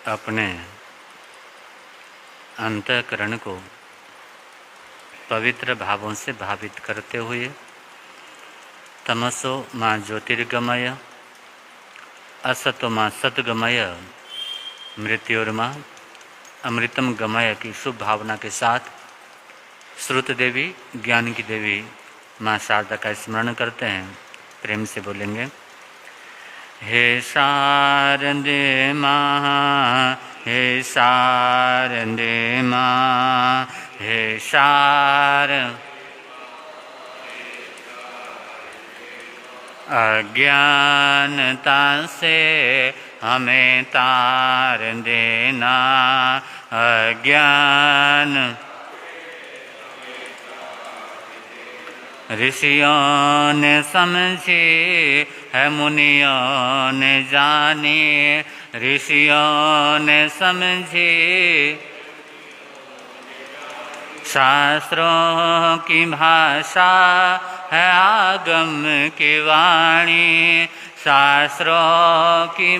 अपने अंतःकरण को पवित्र भावों से भावित करते हुए तमसो माँ ज्योतिर्गमय, असतो माँ सतगमय, मृत्योर्मा अमृतम गमय की शुभ भावना के साथ श्रुत देवी, ज्ञान की देवी माँ शारदा का स्मरण करते हैं। प्रेम से बोलेंगे, हे शारदे माँ, हे शारदे माँ, हे अज्ञानता से हमें तार देना, अज्ञान ऋषियों ने समझी है, मुनियों ने जानी, ऋषियों ने समझी शास्त्रों की भाषा है, आगम की वाणी, शास्त्रों की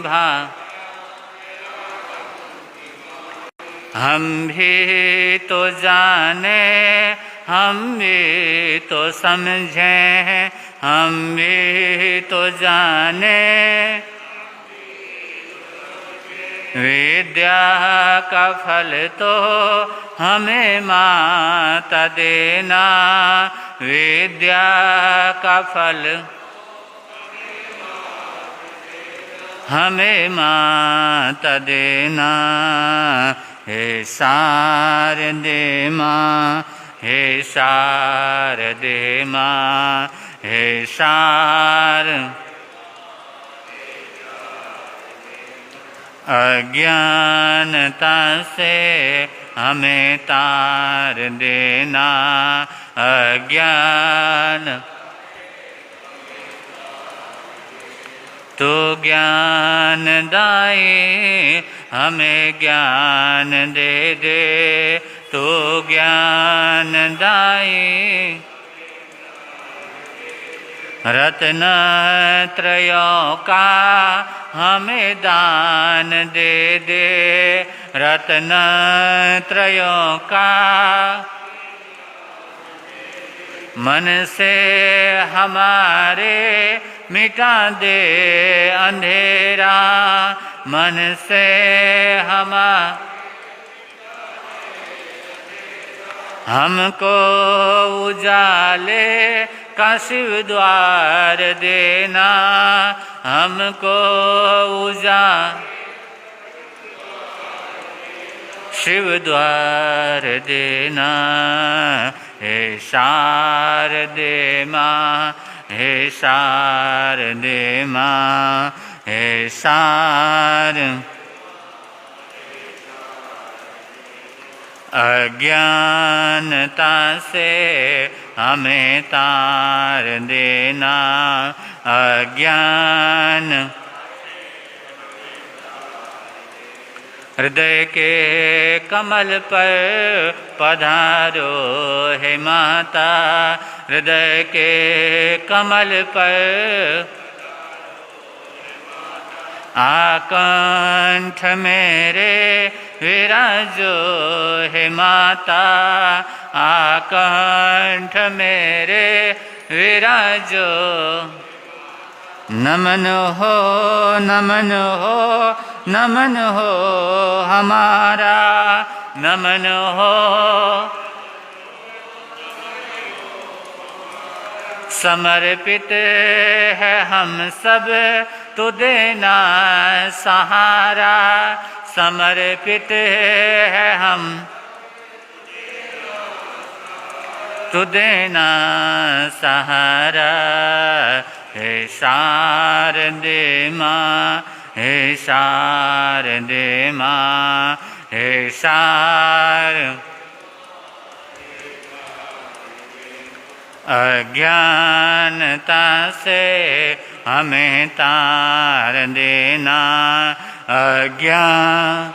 हम भी तो जाने, हम भी तो समझें, हम भी तो जाने, विद्या का फल तो हमें माता देना, विद्या का फल हमें माता देना। हे शारदे माँ, हे शारदे माँ, हे अज्ञानता से हमें तार देना, अज्ञान तो ज्ञान दाई, हमें ज्ञान दे दे, तो ज्ञान दाई, रत्न त्रयों का हमें दान दे दे, रत्न त्रयों का मन से हमारे मिटा दे अंधेरा, मन से हमको उजाले का शिव द्वार देना, हमको शिव द्वार देना। हे शारदे माँ, हे शारदे माँ, हे अज्ञानता से हमें तार देना, अज्ञान हृदय के कमल पर पधारो हे माता, हृदय के कमल पर आकंठ मेरे विराजो हे माता, आकंठ मेरे विराजो। नमन हो, नमन हो, नमन हो हमारा, नमन हो समर्पित है हम सब, तू देना सहारा, समर्पित है हम, तू देना सहारा। हे शारदे माँ, हे शारदे माँ, हे अज्ञानता से हमें तार देना, अज्ञान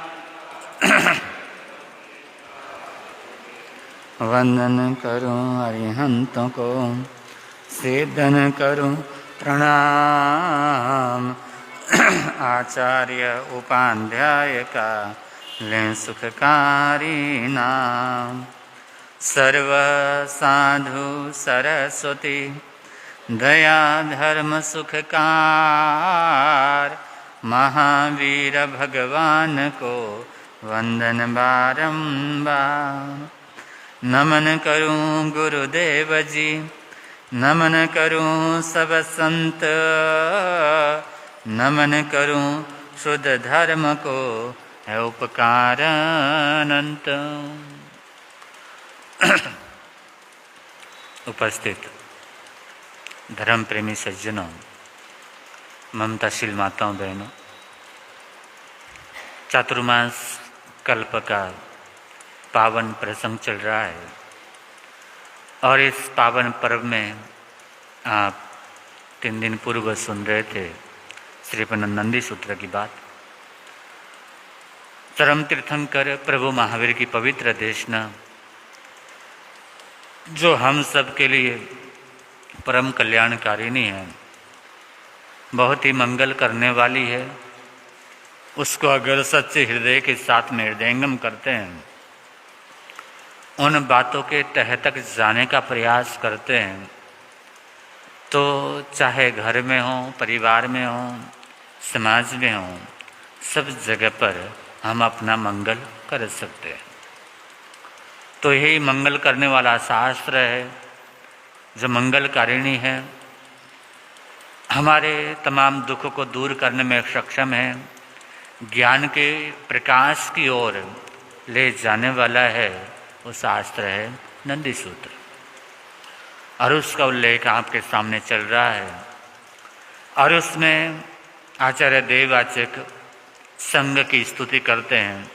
वंदन करूं अरिहंतों को, सेदन करूं प्रणाम, आचार्य उपाध्याय का लें सुखकारी नाम। सर्व साधु सरस्वती दया धर्म सुखकार, महावीर भगवान को वंदन बारंबार। नमन करूं गुरुदेव जी, नमन करूं सब संत, नमन करूं शुद्ध धर्म को है उपकार अनंत। उपस्थित धर्म प्रेमी सज्जनों, ममताशील माताओं बहनों, चातुर्मास कल्प का पावन प्रसंग चल रहा है और इस पावन पर्व में आप 3 दिन पूर्व सुन रहे थे श्रीपद नंदी सूत्र की बात। चरम तीर्थंकर प्रभु महावीर की पवित्र देशना जो हम सब के लिए परम कल्याणकारिणी है, बहुत ही मंगल करने वाली है, उसको अगर सच्चे हृदय के साथ में हृदयंगम करते हैं, उन बातों के तह तक जाने का प्रयास करते हैं, तो चाहे घर में हो, परिवार में हो, समाज में हो, सब जगह पर हम अपना मंगल कर सकते हैं। तो यही मंगल करने वाला शास्त्र है जो मंगलकारिणी है, हमारे तमाम दुखों को दूर करने में सक्षम है, ज्ञान के प्रकाश की ओर ले जाने वाला है। वो शास्त्र है नंदी सूत्र और उसका उल्लेख आपके सामने चल रहा है। और उसमें आचार्य देवाचक संघ की स्तुति करते हैं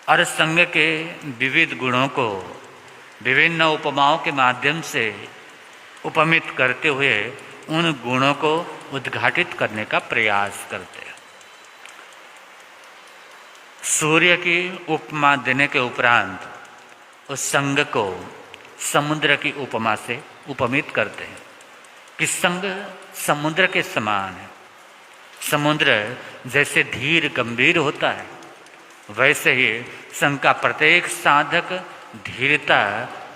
और संघ के विविध गुणों को विभिन्न उपमाओं के माध्यम से उपमित करते हुए उन गुणों को उद्घाटित करने का प्रयास करते हैं। सूर्य की उपमा देने के उपरांत उस संघ को समुद्र की उपमा से उपमित करते हैं कि संघ समुद्र के समान है। समुद्र जैसे धीर गंभीर होता है, वैसे ही संघ का प्रत्येक साधक धीरता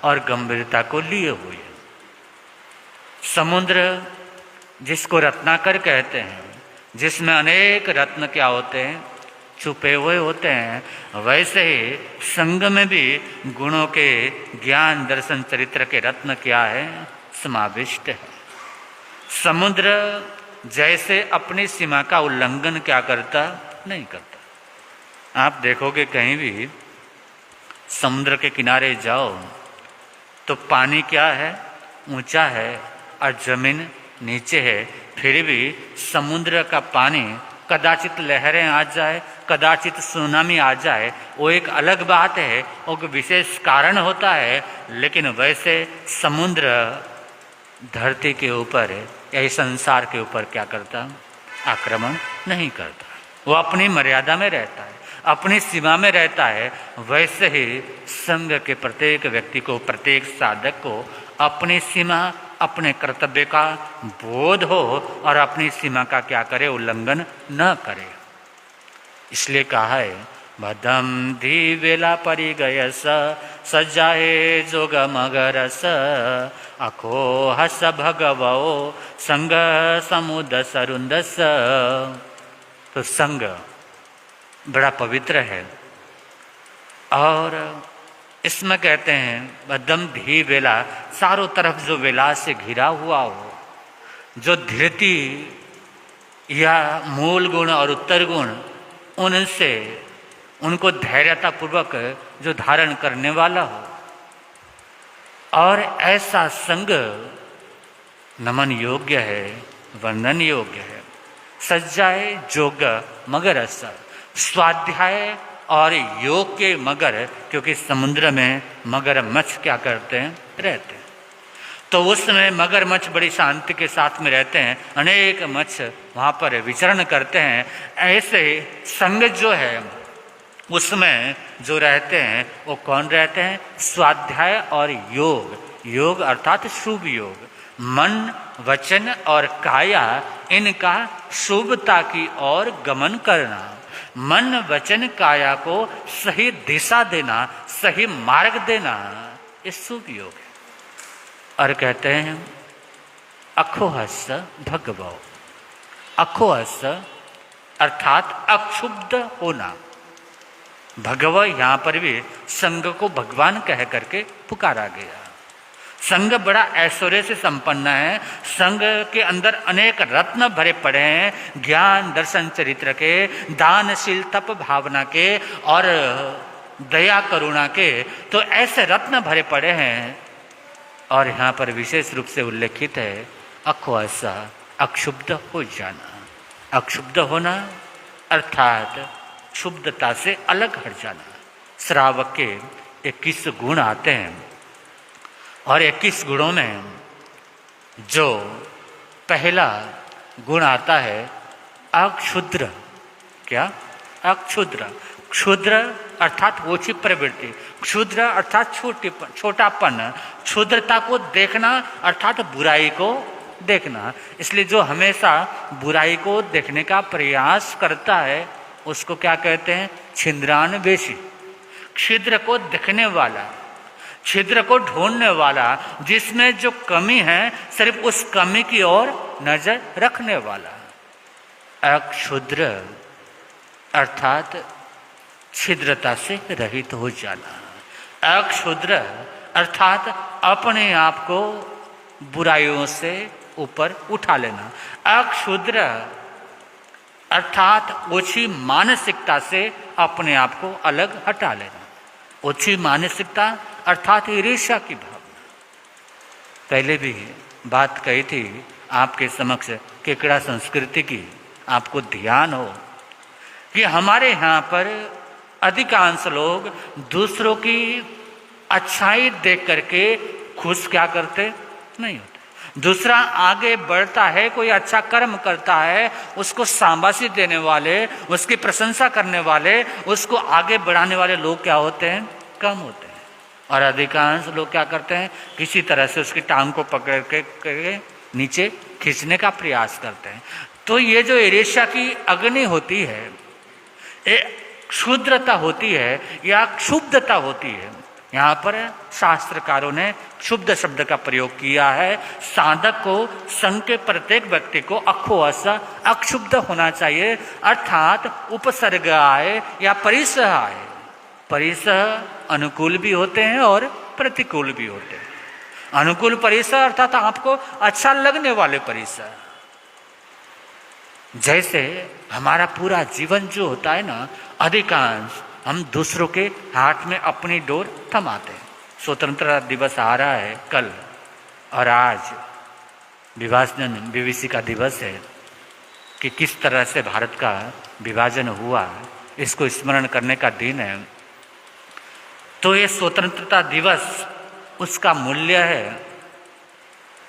और गंभीरता को लिए हुए है। समुद्र जिसको रत्नाकर कहते हैं, जिसमें अनेक रत्न क्या होते हैं, छुपे हुए होते हैं, वैसे ही संघ में भी गुणों के ज्ञान दर्शन चरित्र के रत्न क्या है, समाविष्ट है। समुद्र जैसे अपनी सीमा का उल्लंघन क्या करता, नहीं करता। आप देखोगे कहीं भी समुद्र के किनारे जाओ तो पानी क्या है, ऊंचा है और जमीन नीचे है, फिर भी समुद्र का पानी कदाचित लहरें आ जाए, कदाचित सुनामी आ जाए, वो एक अलग बात है, वो विशेष कारण होता है, लेकिन वैसे समुद्र धरती के ऊपर या इस संसार के ऊपर क्या करता, आक्रमण नहीं करता। वो अपनी मर्यादा में रहता है, अपनी सीमा में रहता है। वैसे ही संघ के प्रत्येक व्यक्ति को, प्रत्येक साधक को अपनी सीमा, अपने कर्तव्य का बोध हो और अपनी सीमा का क्या करे, उल्लंघन न करे। इसलिए कहा है भदम धी वेला परि गय सजाए जोग मगरस, अखो हस भगवो संग समुद सरुंदस। तो संग बड़ा पवित्र है और इसमें कहते हैं बदम धी वेला, चारों तरफ जो वेला से घिरा हुआ हो, जो धृति या मूल गुण और उत्तर गुण उनसे उनको धैर्यतापूर्वक जो धारण करने वाला हो, और ऐसा संग नमन योग्य है, वर्णन योग्य है। सज्जाए जोग मगर असर, स्वाध्याय और योग के मगर, क्योंकि समुद्र में मगरमच्छ क्या करते हैं, रहते हैं। तो उस समय मगरमच्छ बड़ी शांति के साथ में रहते हैं, अनेक मच्छ वहाँ पर विचरण करते हैं। ऐसे संग जो है उसमें जो रहते हैं वो कौन रहते हैं, स्वाध्याय और योग। योग अर्थात शुभ योग, मन, वचन और काया इनका शुभता की ओर गमन करना। मन, वचन, काया को सही दिशा देना, सही मार्ग देना, ये शुभ योग है। और कहते हैं अखोहस भगवो। अखोहस अर्थात अक्षुब्ध होना। भगव यहां पर भी संग को भगवान कह करके पुकारा गया। संग बड़ा ऐश्वर्य से संपन्न है। संग के अंदर अनेक रत्न भरे पड़े हैं, ज्ञान, दर्शन, चरित्र के, दानशील, तप, भावना के और दया, करुणा के। तो ऐसे रत्न भरे पड़े हैं। और यहाँ पर विशेष रूप से उल्लेखित है अखोहसा, अक्षुब्ध हो जाना। अक्षुब्ध होना अर्थात क्षुब्धता से अलग हट जाना। श्रावक के 21 गुण आते हैं और 21 गुणों में जो पहला गुण आता है अक्षुद्र। क्या? अक्षुद्र। क्षुद्र अर्थात ओछी प्रवृत्ति, क्षुद्र अर्थात छोटापन, क्षुद्रता को देखना अर्थात बुराई को देखना। इसलिए जो हमेशा बुराई को देखने का प्रयास करता है उसको क्या कहते हैं? छिंद्रान्वेषी। छिद्र को देखने वाला, छिद्र को ढूंढने वाला, जिसमें जो कमी है सिर्फ उस कमी की ओर नजर रखने वाला। अक्षुद्र अर्थात छिद्रता से रहित हो जाना। अक्षुद्र अर्थात अपने आप को बुराइयों से ऊपर उठा लेना। अक्षुद्र अर्थात ओछी मानसिकता से अपने आप को अलग हटा लेना। ओछी मानसिकता अर्थात ईर्ष्या की भावना। पहले भी बात कही थी आपके समक्ष केकड़ा संस्कृति की, आपको ध्यान हो कि हमारे यहाँ पर अधिकांश लोग दूसरों की अच्छाई देख करके खुश क्या करते नहीं होते। दूसरा आगे बढ़ता है, कोई अच्छा कर्म करता है, उसको शाबाशी देने वाले, उसकी प्रशंसा करने वाले, उसको आगे बढ़ाने वाले लोग क्या होते हैं? कम होते हैं। और अधिकांश लोग क्या करते हैं? किसी तरह से उसकी टांग को पकड़ के नीचे खींचने का प्रयास करते हैं। तो ये जो ईर्ष्या की अग्नि होती है, ये क्षुद्रता होती है या क्षुब्धता होती है। यहाँ पर शास्त्रकारों ने क्षुब्ध शब्द का प्रयोग किया है। साधक को, संघ के प्रत्येक व्यक्ति को अखोहस अक्षुब्ध होना चाहिए, अर्थात उपसर्ग आए या परिसह आए। परिसह अनुकूल भी होते हैं और प्रतिकूल भी होते हैं। अनुकूल परिसह अर्थात आपको अच्छा लगने वाले परिसह। जैसे हमारा पूरा जीवन जो होता है ना, अधिकांश हम दूसरों के हाथ में अपनी डोर थमाते हैं। स्वतंत्रता दिवस आ रहा है कल, और आज विभाजन दिवस है कि किस तरह से भारत का विभाजन हुआ, इसको स्मरण करने का दिन है। तो ये स्वतंत्रता दिवस, उसका मूल्य है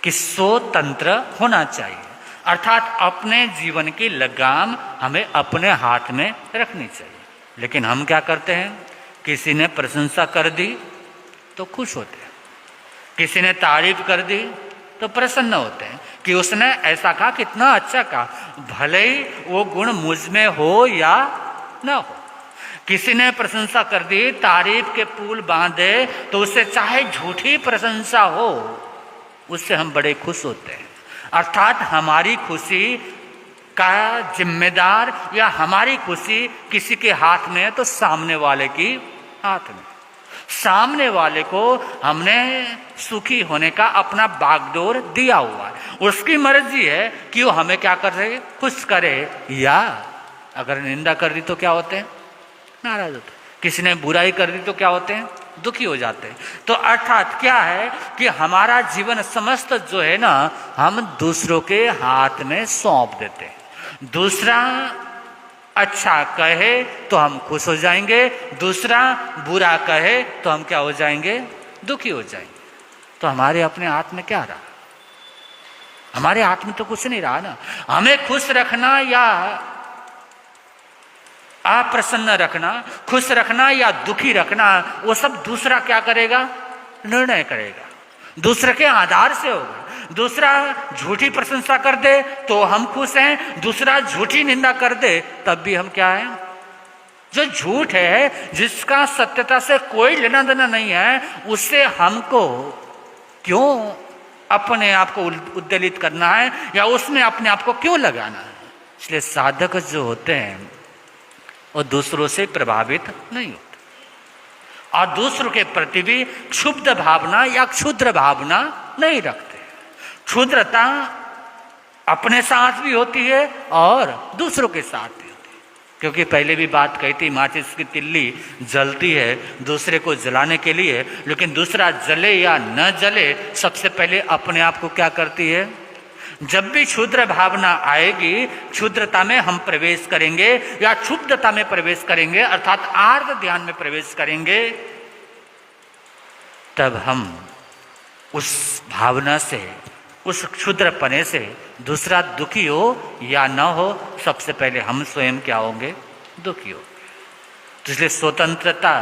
कि स्वतंत्र होना चाहिए, अर्थात अपने जीवन की लगाम हमें अपने हाथ में रखनी चाहिए। लेकिन हम क्या करते हैं? किसी ने प्रशंसा कर दी तो खुश होते हैं, किसी ने तारीफ कर दी तो प्रसन्न होते हैं कि उसने ऐसा कहा, कितना अच्छा कहा, भले ही वो गुण मुझ में हो या ना हो। किसी ने प्रशंसा कर दी, तारीफ के पुल बांधे, तो उससे चाहे झूठी प्रशंसा हो, उससे हम बड़े खुश होते हैं। अर्थात हमारी खुशी का जिम्मेदार या हमारी खुशी किसी के हाथ में है तो सामने वाले की हाथ में। सामने वाले को हमने सुखी होने का अपना बागडोर दिया हुआ है। उसकी मर्जी है कि वो हमें क्या कर रहे, खुश करे, या अगर निंदा कर दी तो क्या होते हैं? नाराज होते हैं। किसी ने बुराई कर दी तो क्या होते हैं? दुखी हो जाते हैं। तो अर्थात क्या है कि हमारा जीवन समस्त जो है ना, हम दूसरों के हाथ में सौंप देते हैं। दूसरा अच्छा कहे तो हम खुश हो जाएंगे, दूसरा बुरा कहे तो हम क्या हो जाएंगे? दुखी हो जाएंगे। तो हमारे अपने हाथ में क्या रहा? हमारे हाथ में तो कुछ नहीं रहा ना। हमें खुश रखना या अप्रसन्न रखना, खुश रखना या दुखी रखना, वो सब दूसरा क्या करेगा? निर्णय करेगा। दूसरे के आधार से होगा। दूसरा झूठी प्रशंसा कर दे तो हम खुश हैं, दूसरा झूठी निंदा कर दे तब भी हम क्या हैं? जो झूठ है, जिसका सत्यता से कोई लेना देना नहीं है, उससे हमको क्यों अपने आप को उद्वेलित करना है या उसमें अपने आप को क्यों लगाना है? इसलिए साधक जो होते हैं वो दूसरों से प्रभावित नहीं होते और दूसरों के प्रति भी क्षुब्ध भावना या क्षुद्र भावना नहीं रखते। क्षुद्रता अपने साथ भी होती है और दूसरों के साथ भी होती है, क्योंकि पहले भी बात कही थी, माचिस की तिल्ली जलती है दूसरे को जलाने के लिए, लेकिन दूसरा जले या न जले सबसे पहले अपने आप को क्या करती है? जब भी क्षुद्र भावना आएगी, क्षुद्रता में हम प्रवेश करेंगे या क्षुब्धता में प्रवेश करेंगे, अर्थात आर्त ध्यान में प्रवेश करेंगे, तब हम उस भावना से, उस क्षुद्रपने से दूसरा दुखी हो या न हो, सबसे पहले हम स्वयं क्या होंगे? दुखी हो। तो इसलिए स्वतंत्रता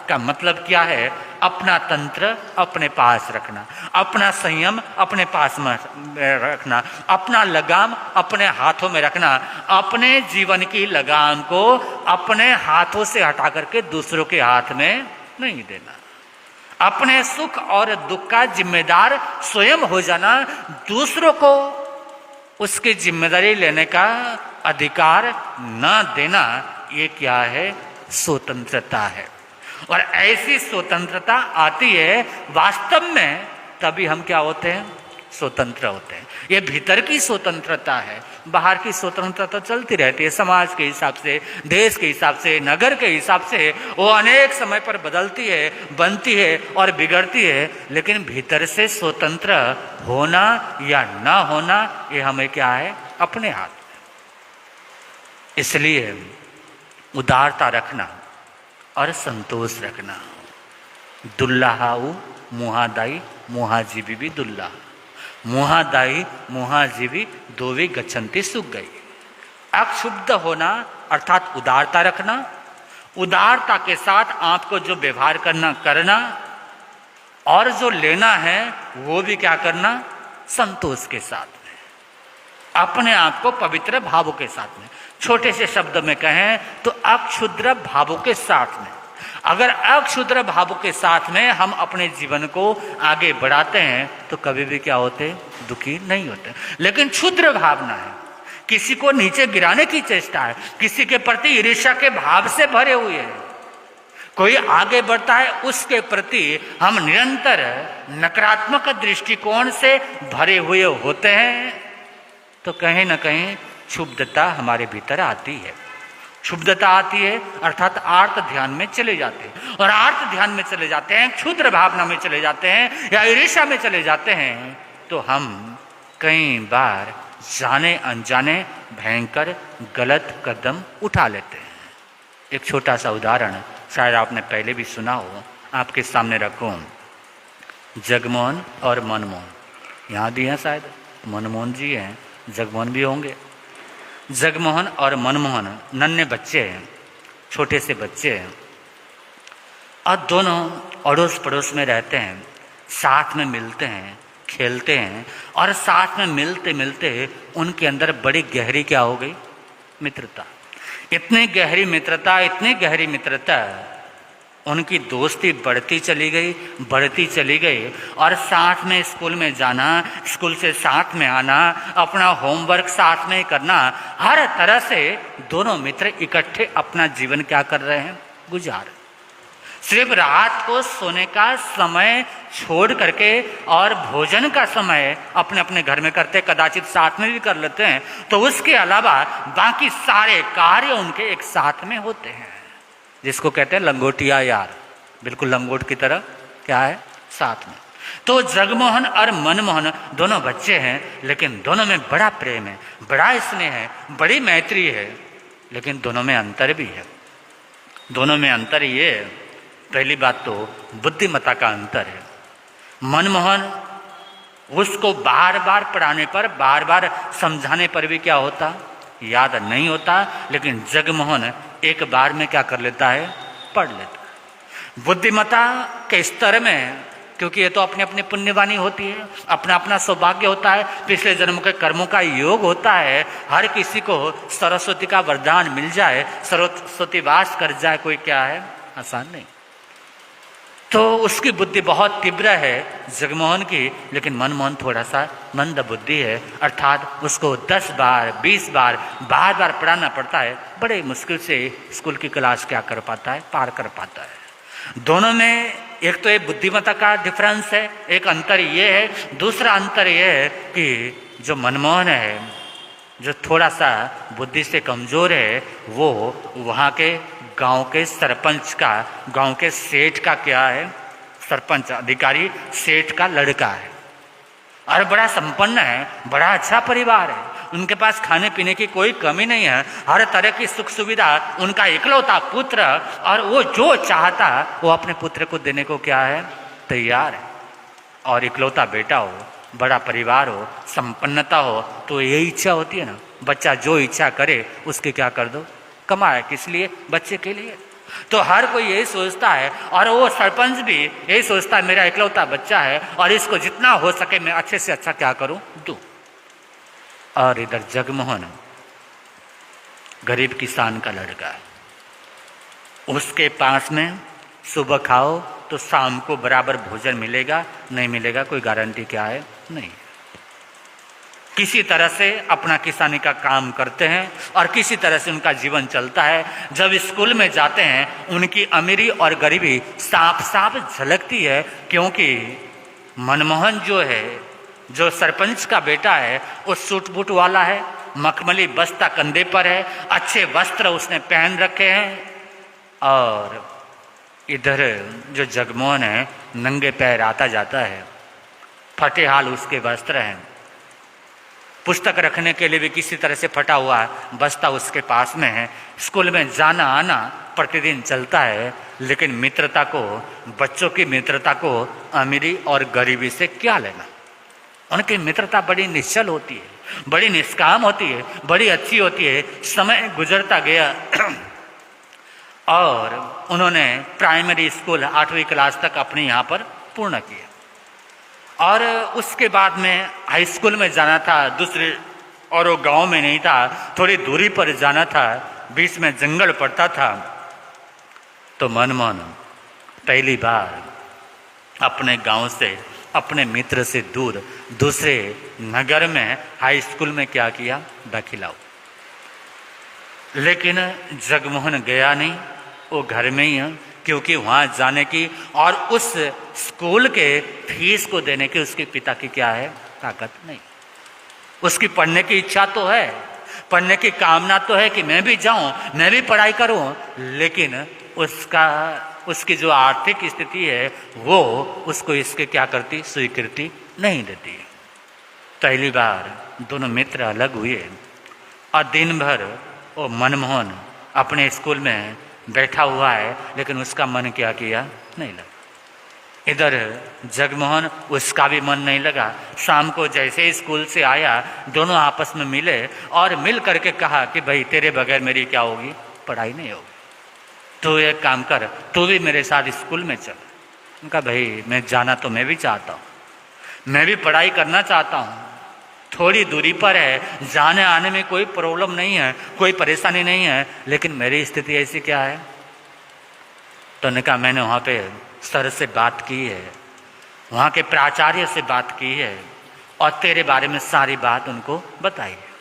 का मतलब क्या है? अपना तंत्र अपने पास रखना, अपना संयम अपने पास में रखना, अपना लगाम अपने हाथों में रखना, अपने जीवन की लगाम को अपने हाथों से हटा करके दूसरों के हाथ में नहीं देना, अपने सुख और दुख का जिम्मेदार स्वयं हो जाना, दूसरों को उसकी जिम्मेदारी लेने का अधिकार न देना, ये क्या है? स्वतंत्रता है। और ऐसी स्वतंत्रता आती है वास्तव में तभी हम क्या होते हैं? स्वतंत्र होते हैं। ये भीतर की स्वतंत्रता है, बाहर की स्वतंत्रता तो चलती रहती है, समाज के हिसाब से, देश के हिसाब से, नगर के हिसाब से, वो अनेक समय पर बदलती है, बनती है और बिगड़ती है, लेकिन भीतर से स्वतंत्र होना या ना होना ये हमें क्या है? अपने हाथ। इसलिए उदारता रखना और संतोष रखना। दुल्लाहाऊ मुहादाई मुहाजीवी भी दुल्ला, मुहादाई मुहाजीवी दोवे गच्छन्ति सुख गई। अक्षुब्ध होना अर्थात उदारता रखना, उदारता के साथ आपको जो व्यवहार करना और जो लेना है वो भी क्या करना? संतोष के साथ में, अपने आप को पवित्र भावों के साथ में। छोटे से शब्द में कहें तो अक्षुद्र भावों के साथ में। अगर अक्षुद्र भावों के साथ में हम अपने जीवन को आगे बढ़ाते हैं तो कभी भी क्या होते? दुखी नहीं होते। लेकिन क्षुद्र भावना है, किसी को नीचे गिराने की चेष्टा है, किसी के प्रति ईर्ष्या के भाव से भरे हुए हैं, कोई आगे बढ़ता है उसके प्रति हम निरंतर नकारात्मक दृष्टिकोण से भरे हुए होते हैं, तो कहीं ना कहीं क्षुब्धता हमारे भीतर आती है। क्षुब्धता आती है अर्थात आर्त ध्यान में चले जाते हैं, और आर्त ध्यान में चले जाते हैं, क्षुद्र भावना में चले जाते हैं या ईर्ष्या में चले जाते हैं, तो हम कई बार जाने अनजाने भयंकर गलत कदम उठा लेते हैं। एक छोटा सा उदाहरण शायद आपने पहले भी सुना हो, आपके सामने रखूं। जगमोहन और मनमोहन, यहाँ भी हैं शायद, मनमोहन जी हैं, जगमोहन भी होंगे। जगमोहन और मनमोहन नन्हे बच्चे हैं, छोटे से बच्चे हैं, और दोनों अड़ोस पड़ोस में रहते हैं, साथ में मिलते हैं, खेलते हैं, और साथ में मिलते मिलते उनके अंदर बड़ी गहरी क्या हो गई? मित्रता। इतनी गहरी मित्रता, इतनी गहरी मित्रता, उनकी दोस्ती बढ़ती चली गई, और साथ में स्कूल में जाना, स्कूल से साथ में आना, अपना होमवर्क साथ में करना, हर तरह से दोनों मित्र इकट्ठे अपना जीवन क्या कर रहे हैं? गुजार। सिर्फ रात को सोने का समय छोड़ करके और भोजन का समय अपने अपने घर में करते, कदाचित साथ में भी कर लेते हैं, तो उसके अलावा बाकी सारे कार्य उनके एक साथ में होते हैं, जिसको कहते हैं लंगोटिया यार, बिल्कुल लंगोट की तरह क्या है? साथ में। तो जगमोहन और मनमोहन दोनों बच्चे हैं, लेकिन दोनों में बड़ा प्रेम है, बड़ा स्नेह है, बड़ी मैत्री है, लेकिन दोनों में अंतर भी है। दोनों में अंतर ये है, पहली बात तो बुद्धिमत्ता का अंतर है। मनमोहन उसको बार बार पढ़ाने पर, बार बार समझाने पर भी क्या होता? याद नहीं होता, लेकिन जगमोहन एक बार में क्या कर लेता है? पढ़ लेता है। बुद्धिमत्ता के स्तर में क्योंकि ये तो अपनी अपनी पुण्यवानी होती है, अपना अपना सौभाग्य होता है, पिछले जन्म के कर्मों का योग होता है। हर किसी को सरस्वती का वरदान मिल जाए, सरस्वती वास कर जाए, कोई क्या है, आसान नहीं। तो उसकी बुद्धि बहुत तीव्र है जगमोहन की, लेकिन मनमोहन थोड़ा सा मंद बुद्धि है, अर्थात उसको 10 बार 20 बार बार बार पढ़ाना पड़ता है। बड़े मुश्किल से स्कूल की क्लास क्या कर पाता है, पार कर पाता है। दोनों में एक तो ये बुद्धिमत्ता का डिफरेंस है, एक अंतर ये है। दूसरा अंतर ये है कि जो मनमोहन है, जो थोड़ा सा बुद्धि से कमज़ोर है, वो वहाँ के गांव के सरपंच का, गांव के सेठ का क्या है, सरपंच अधिकारी सेठ का लड़का है और बड़ा संपन्न है, बड़ा अच्छा परिवार है। उनके पास खाने पीने की कोई कमी नहीं है, हर तरह की सुख सुविधा, उनका इकलौता पुत्र, और वो जो चाहता वो अपने पुत्र को देने को क्या है, तैयार है। और इकलौता बेटा हो, बड़ा परिवार हो, संपन्नता हो, तो यही इच्छा होती है ना, बच्चा जो इच्छा करे उसके क्या कर दो, कमाए किस लिए, बच्चे के लिए। तो हर कोई यही सोचता है, और वो सरपंच भी यही सोचता है, मेरा इकलौता बच्चा है और इसको जितना हो सके मैं अच्छे से अच्छा क्या करूं, दूं। और इधर जगमोहन गरीब किसान का लड़का है, उसके पास में सुबह खाओ तो शाम को बराबर भोजन मिलेगा, नहीं मिलेगा कोई गारंटी क्या है, नहीं। किसी तरह से अपना किसानी का काम करते हैं और किसी तरह से उनका जीवन चलता है। जब स्कूल में जाते हैं उनकी अमीरी और गरीबी साफ साफ झलकती है, क्योंकि मनमोहन जो है, जो सरपंच का बेटा है, वो सूट बूट वाला है, मखमली बस्ता कंधे पर है, अच्छे वस्त्र उसने पहन रखे हैं। और इधर जो जगमोहन है नंगे पैर आता जाता है, फटे हाल उसके वस्त्र हैं, पुस्तक रखने के लिए भी किसी तरह से फटा हुआ बस्ता उसके पास में है। स्कूल में जाना आना प्रतिदिन चलता है, लेकिन मित्रता को, बच्चों की मित्रता को अमीरी और गरीबी से क्या लेना। उनकी मित्रता बड़ी निश्चल होती है, बड़ी निष्काम होती है, बड़ी अच्छी होती है। समय गुजरता गया और उन्होंने प्राइमरी स्कूल 8वीं क्लास तक अपने यहाँ पर पूर्ण किया, और उसके बाद में हाई स्कूल में जाना था दूसरे, और वो गांव में नहीं था, थोड़ी दूरी पर जाना था, बीच में जंगल पड़ता था। तो मनमोहन पहली बार अपने गांव से, अपने मित्र से दूर दूसरे नगर में हाई स्कूल में क्या किया, दाखिला हुआ। लेकिन जगमोहन गया नहीं, वो घर में ही है, क्योंकि वहाँ जाने की और उस स्कूल के फीस को देने की उसके पिता की क्या है, ताकत नहीं। उसकी पढ़ने की इच्छा तो है, पढ़ने की कामना तो है कि मैं भी जाऊं, मैं भी पढ़ाई करूं, लेकिन उसकी जो आर्थिक स्थिति है वो उसको इसके क्या करती, स्वीकृति नहीं देती। पहली बार दोनों मित्र अलग हुए और दिन भर वो मनमोहन अपने स्कूल में बैठा हुआ है, लेकिन उसका मन क्या किया, नहीं लगा। इधर जगमोहन, उसका भी मन नहीं लगा। शाम को जैसे ही स्कूल से आया, दोनों आपस में मिले और मिल करके कहा कि भाई तेरे बगैर मेरी क्या होगी, पढ़ाई नहीं होगी, तो एक काम कर, तू भी मेरे साथ स्कूल में चल। उनका भाई मैं जाना तो मैं भी चाहता हूँ, मैं भी पढ़ाई करना चाहता हूँ, थोड़ी दूरी पर है, जाने आने में कोई प्रॉब्लम नहीं है, कोई परेशानी नहीं है, लेकिन मेरी स्थिति ऐसी क्या है। तो उन्होंने कहा मैंने वहाँ पे सर से बात की है, वहाँ के प्राचार्य से बात की है और तेरे बारे में सारी बात उनको बताई है,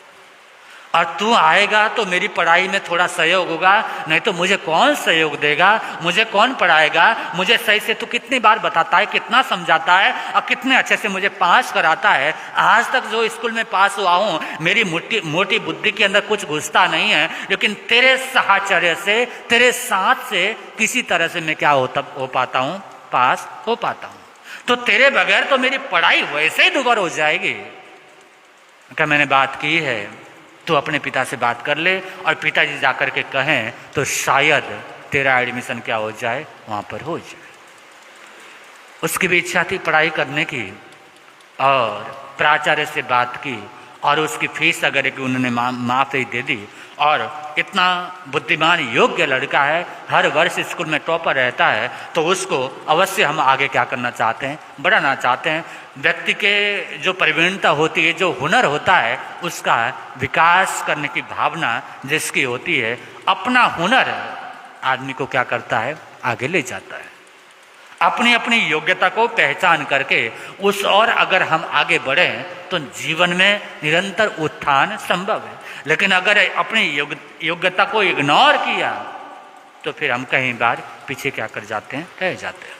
और तू आएगा तो मेरी पढ़ाई में थोड़ा सहयोग होगा, नहीं तो मुझे कौन सहयोग देगा, मुझे कौन पढ़ाएगा। मुझे सही से तू कितनी बार बताता है, कितना समझाता है और कितने अच्छे से मुझे पास कराता है। आज तक जो स्कूल में पास हुआ हूँ, मेरी मोटी बुद्धि के अंदर कुछ घुसता नहीं है, लेकिन तेरे साहचर्य से, तेरे साथ से किसी तरह से मैं क्या हो पाता हूँ, पास हो पाता हूँ। तो तेरे बगैर तो मेरी पढ़ाई वैसे ही दुबर हो जाएगी। क्या मैंने बात की है, तो अपने पिता से बात कर ले, और पिताजी जाकर के कहें तो शायद तेरा एडमिशन क्या हो जाए, वहाँ पर हो जाए। उसकी भी इच्छा थी पढ़ाई करने की, और प्राचार्य से बात की और उसकी फीस अगर कि उन्होंने माफ़ी दे दी, और इतना बुद्धिमान योग्य लड़का है, हर वर्ष स्कूल में टॉपर रहता है, तो उसको अवश्य हम आगे क्या करना चाहते हैं, बढ़ाना चाहते हैं। व्यक्ति के जो प्रवीणता होती है, जो हुनर होता है, उसका विकास करने की भावना जिसकी होती है, अपना हुनर आदमी को क्या करता है, आगे ले जाता है। अपनी अपनी योग्यता को पहचान करके उस और अगर हम आगे बढ़ें तो जीवन में निरंतर उत्थान संभव है। लेकिन अगर अपनी योग्यता को इग्नोर किया तो फिर हम कई बार पीछे क्या कर जाते हैं, रह जाते हैं।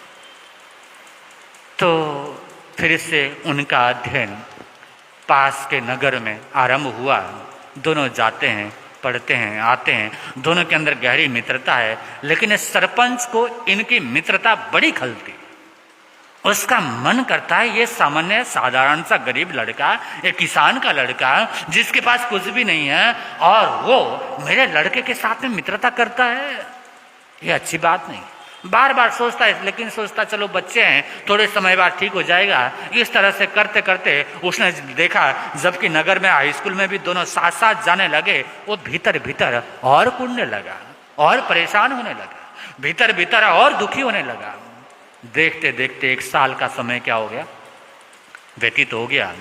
तो फिर से उनका अध्ययन पास के नगर में आरंभ हुआ। दोनों जाते हैं, पढ़ते हैं, आते हैं, दोनों के अंदर गहरी मित्रता है। लेकिन इस सरपंच को इनकी मित्रता बड़ी खलती। उसका मन करता है ये सामान्य साधारण सा गरीब लड़का, एक किसान का लड़का जिसके पास कुछ भी नहीं है, और वो मेरे लड़के के साथ में मित्रता करता है, ये अच्छी बात नहीं। बार बार सोचता है, लेकिन सोचता चलो बच्चे हैं, थोड़े समय बाद ठीक हो जाएगा। इस तरह से करते करते उसने देखा, जबकि नगर में हाई स्कूल में भी दोनों साथ साथ जाने लगे, वो भीतर भीतर और कुड़ने लगा, और परेशान होने लगा, भीतर भीतर और दुखी होने लगा। देखते देखते 1 साल का समय क्या हो गया, व्यतीत हो गया।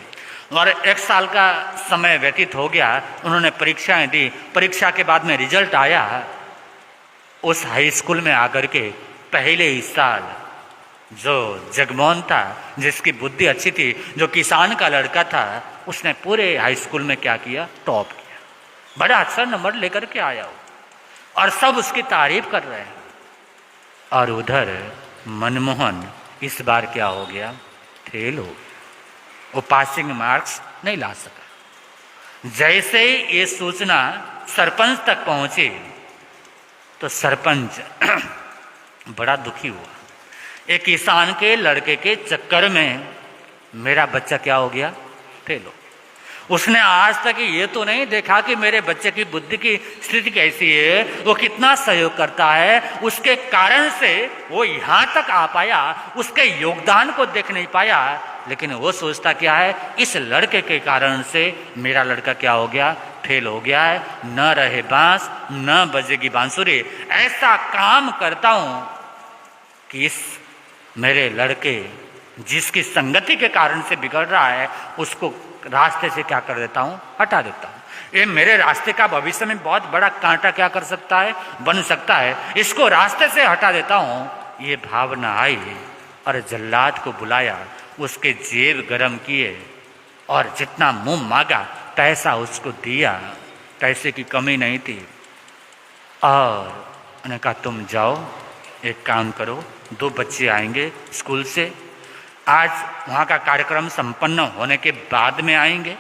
और 1 साल का समय व्यतीत हो गया, उन्होंने परीक्षाएं दी। परीक्षा के बाद में रिजल्ट आया। उस हाई स्कूल में आकर के पहले ही साल जो जगमोहन था, जिसकी बुद्धि अच्छी थी, जो किसान का लड़का था, उसने पूरे हाई स्कूल में क्या किया, टॉप किया, बड़ा अच्छा नंबर लेकर के आया हो, और सब उसकी तारीफ कर रहे हैं। और उधर मनमोहन इस बार क्या हो गया, फेल हो गया। वो पासिंग मार्क्स नहीं ला सका। जैसे ही ये सूचना सरपंच तक पहुंची तो सरपंच बड़ा दुखी हुआ। एक किसान के लड़के के चक्कर में मेरा बच्चा क्या हो गया, फेल हो। उसने आज तक ये तो नहीं देखा कि मेरे बच्चे की बुद्धि की स्थिति कैसी है, वो कितना सहयोग करता है, उसके कारण से वो यहाँ तक आ पाया, उसके योगदान को देख नहीं पाया। लेकिन वो सोचता क्या है, इस लड़के के कारण से मेरा लड़का क्या हो गया, फेल हो गया है। न रहे बांस न बजेगी बांसुरी। ऐसा काम करता हूं कि इस मेरे लड़के जिसकी संगति के कारण से बिगड़ रहा है, उसको रास्ते से क्या कर देता हूं, हटा देता हूं। ये मेरे रास्ते का भविष्य में बहुत बड़ा कांटा क्या कर सकता है, बन सकता है। इसको रास्ते से हटा देता हूं। ये भावना आई और जल्लाद को बुलाया, उसके जेब गरम किए और जितना मुंह मांगा पैसा उसको दिया, पैसे की कमी नहीं थी। और उन्होंने कहा तुम जाओ, एक काम करो, 2 बच्चे आएंगे स्कूल से, आज वहाँ का कार्यक्रम संपन्न होने के बाद में आएंगे,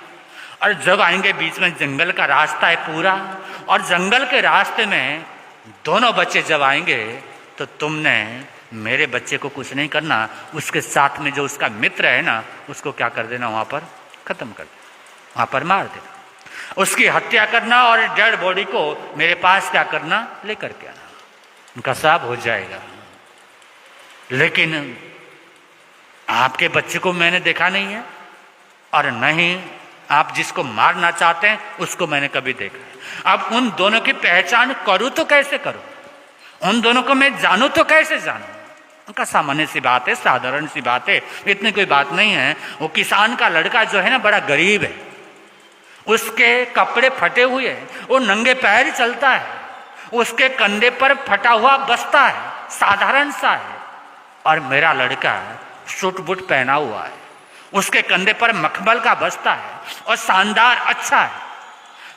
और जब आएंगे बीच में जंगल का रास्ता है पूरा, और जंगल के रास्ते में दोनों बच्चे जब आएंगे तो तुमने मेरे बच्चे को कुछ नहीं करना, उसके साथ में जो उसका मित्र है ना, उसको क्या कर देना, वहाँ पर खत्म कर देना, वहाँ पर मार देना, उसकी हत्या करना, और डेड बॉडी को मेरे पास क्या करना, लेकर के आना, उनका साफ हो जाएगा। लेकिन आपके बच्चे को मैंने देखा नहीं है, और नहीं आप जिसको मारना चाहते हैं उसको मैंने कभी देखा है। अब उन दोनों की पहचान करूं तो कैसे करूं, उन दोनों को मैं जानूं तो कैसे जानूं। उनका सामान्य सी बात है, साधारण सी बात है, इतनी कोई बात नहीं है। वो किसान का लड़का जो है ना, बड़ा गरीब है, उसके कपड़े फटे हुए हैं, वो नंगे पैर चलता है, उसके कंधे पर फटा हुआ बस्ता है, साधारण सा है। और मेरा लड़का सूट बूट पहना हुआ है, उसके कंधे पर मखमल का बस्ता है और शानदार अच्छा है।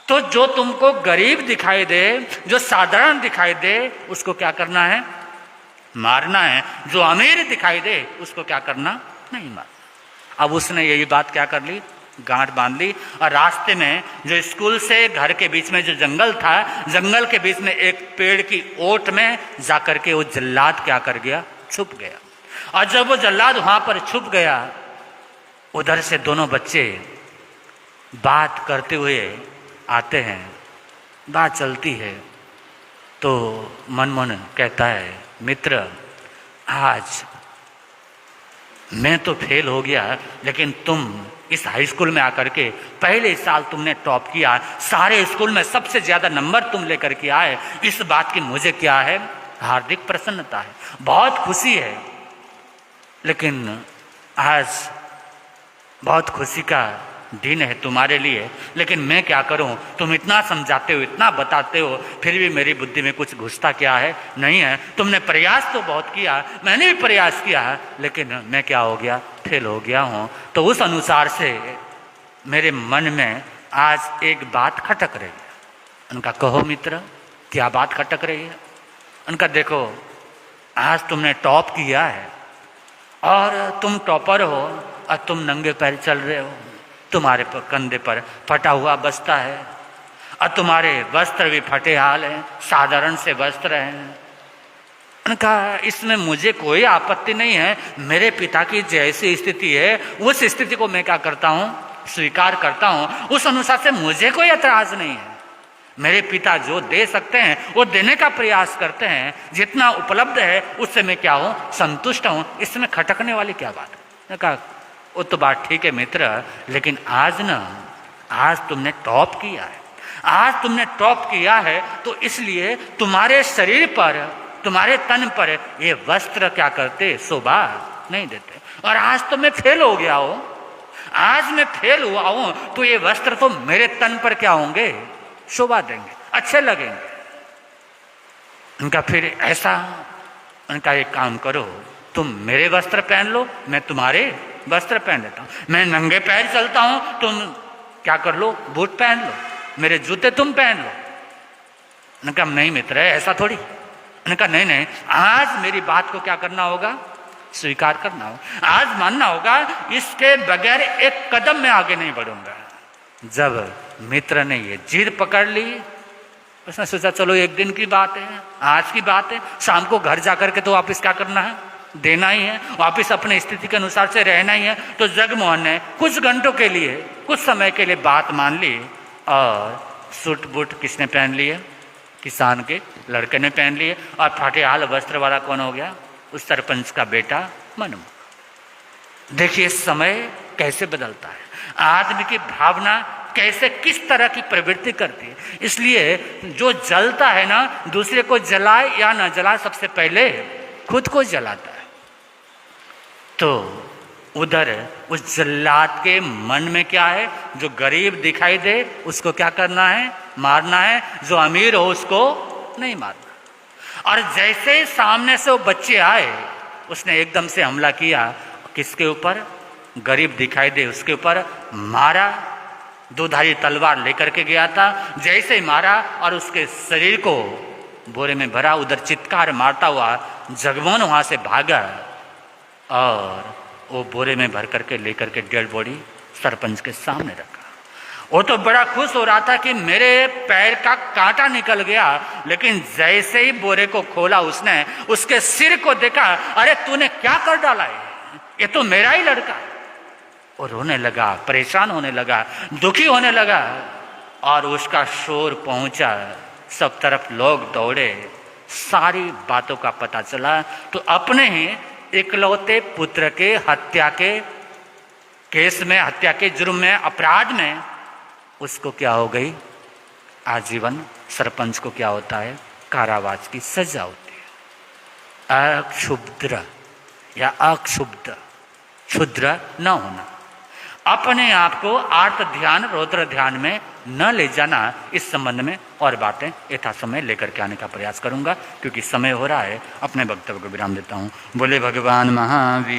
तो जो तुमको गरीब दिखाई दे, जो साधारण दिखाई दे, उसको क्या करना है, मारना है। जो अमीर दिखाई दे उसको क्या करना, नहीं मारना। अब उसने यही बात क्या कर ली, गांठ बांध ली, और रास्ते में जो स्कूल से घर के बीच में जो जंगल था, जंगल के बीच में एक पेड़ की ओट में जाकर के वो जल्लाद क्या कर गया, छुप गया। और जब वो जल्लाद वहां पर छुप गया, उधर से दोनों बच्चे बात करते हुए आते हैं, बात चलती है। तो मनमोहन कहता है, मित्र आज मैं तो फेल हो गया, लेकिन तुम इस हाई स्कूल में आकर के पहले साल तुमने टॉप किया, सारे स्कूल में सबसे ज़्यादा नंबर तुम लेकर के आए। इस बात की मुझे क्या है, हार्दिक प्रसन्नता है, बहुत खुशी है। लेकिन आज बहुत खुशी का दिन है तुम्हारे लिए, लेकिन मैं क्या करूं? तुम इतना समझाते हो, इतना बताते हो, फिर भी मेरी बुद्धि में कुछ घुसता क्या है? नहीं है। तुमने प्रयास तो बहुत किया, मैंने भी प्रयास किया, लेकिन मैं क्या हो गया? फेल हो गया हूं। तो उस अनुसार से मेरे मन में आज एक बात खटक रही है। उनका कहो मित्र, क्या बात खटक रही है? उनका देखो, आज तुमने टॉप किया है और तुम टॉपर हो और तुम नंगे पैर चल रहे हो, तुम्हारे कंधे पर फटा हुआ बस्ता है और तुम्हारे वस्त्र भी फटे हाल हैं, साधारण से वस्त्र हैं। उनका इसमें मुझे कोई आपत्ति नहीं है। मेरे पिता की जैसी स्थिति है उस स्थिति को मैं क्या करता हूँ? स्वीकार करता हूँ। उस अनुसार से मुझे कोई एतराज नहीं है। मेरे पिता जो दे सकते हैं वो देने का प्रयास करते हैं, जितना उपलब्ध है उससे मैं क्या हूँ? संतुष्ट हूँ। इसमें खटकने वाली क्या बात है? कहा वो तो बात ठीक है मित्र, लेकिन आज तुमने टॉप किया है, आज तुमने टॉप किया है, तो इसलिए तुम्हारे शरीर पर, तुम्हारे तन पर ये वस्त्र क्या करते? शोभा नहीं देते। और आज तो मैं फेल हो गया हूं, आज मैं फेल हुआ हूं, तो ये वस्त्र तो मेरे तन पर क्या होंगे? शोभा देंगे, अच्छे लगेंगे। उनका फिर ऐसा, उनका एक काम करो, तुम मेरे वस्त्र पहन लो, मैं तुम्हारे वस्त्र पहन लेता हूं। मैं नंगे पैर चलता हूं, तुम क्या कर लो? बूट पहन लो, मेरे जूते तुम पहन लो। उन्होंने कहा नहीं मित्र, ऐसा थोड़ी। उन्होंने कहा नहीं, आज मेरी बात को क्या करना होगा? स्वीकार करना होगा, आज मानना होगा, इसके बगैर एक कदम मैं आगे नहीं बढ़ूंगा। जब मित्र ने ये जिद पकड़ ली, उसने सोचा चलो एक दिन की बात है, आज की बात है, शाम को घर जाकर के तो वापिस क्या करना है? देना ही है, वापिस अपने स्थिति के अनुसार से रहना ही है। तो जगमोहन ने कुछ घंटों के लिए, कुछ समय के लिए बात मान ली और सूट बूट किसने पहन लिए? किसान के लड़के ने पहन लिए। और फटेहाल वस्त्र वाला कौन हो गया? उस सरपंच का बेटा मनमोहन। देखिए समय कैसे बदलता है, आदमी की भावना कैसे किस तरह की प्रवृत्ति करती है। इसलिए जो जलता है ना, दूसरे को जलाए या ना जलाए, सबसे पहले खुद को जलाता है। तो उधर उस जल्लाद के मन में क्या है? जो गरीब दिखाई दे उसको क्या करना है? मारना है। जो अमीर हो उसको नहीं मारना। और जैसे सामने से वो बच्चे आए, उसने एकदम से हमला किया। किसके ऊपर? गरीब दिखाई दे उसके ऊपर मारा। दोधारी तलवार लेकर के गया था, जैसे ही मारा और उसके शरीर को बोरे में भरा। उधर चित्कार मारता हुआ जगमोहन वहां से भागा और वो बोरे में भर करके लेकर के डेड बॉडी सरपंच के सामने रखा। वो तो बड़ा खुश हो रहा था कि मेरे पैर का कांटा निकल गया, लेकिन जैसे ही बोरे को खोला उसने, उसके सिर को देखा, अरे तूने क्या कर डाला है? ये तो मेरा ही लड़का है। और रोने लगा, परेशान होने लगा, दुखी होने लगा और उसका शोर पहुंचा। सब तरफ लोग दौड़े, सारी बातों का पता चला। तो अपने ही इकलौते पुत्र के हत्या के केस में, हत्या के जुर्म में, अपराध में उसको क्या हो गई? आजीवन। सरपंच को क्या होता है? कारावास की सजा होती है। अक्षुब्ध या अक्षुब्ध, क्षुद्र न होना, अपने आप को आर्त ध्यान, रौद्र ध्यान में न ले जाना। इस संबंध में और बातें यथा समय लेकर के आने का प्रयास करूंगा, क्योंकि समय हो रहा है। अपने वक्तव्य को विराम देता हूं। बोले भगवान महावीर।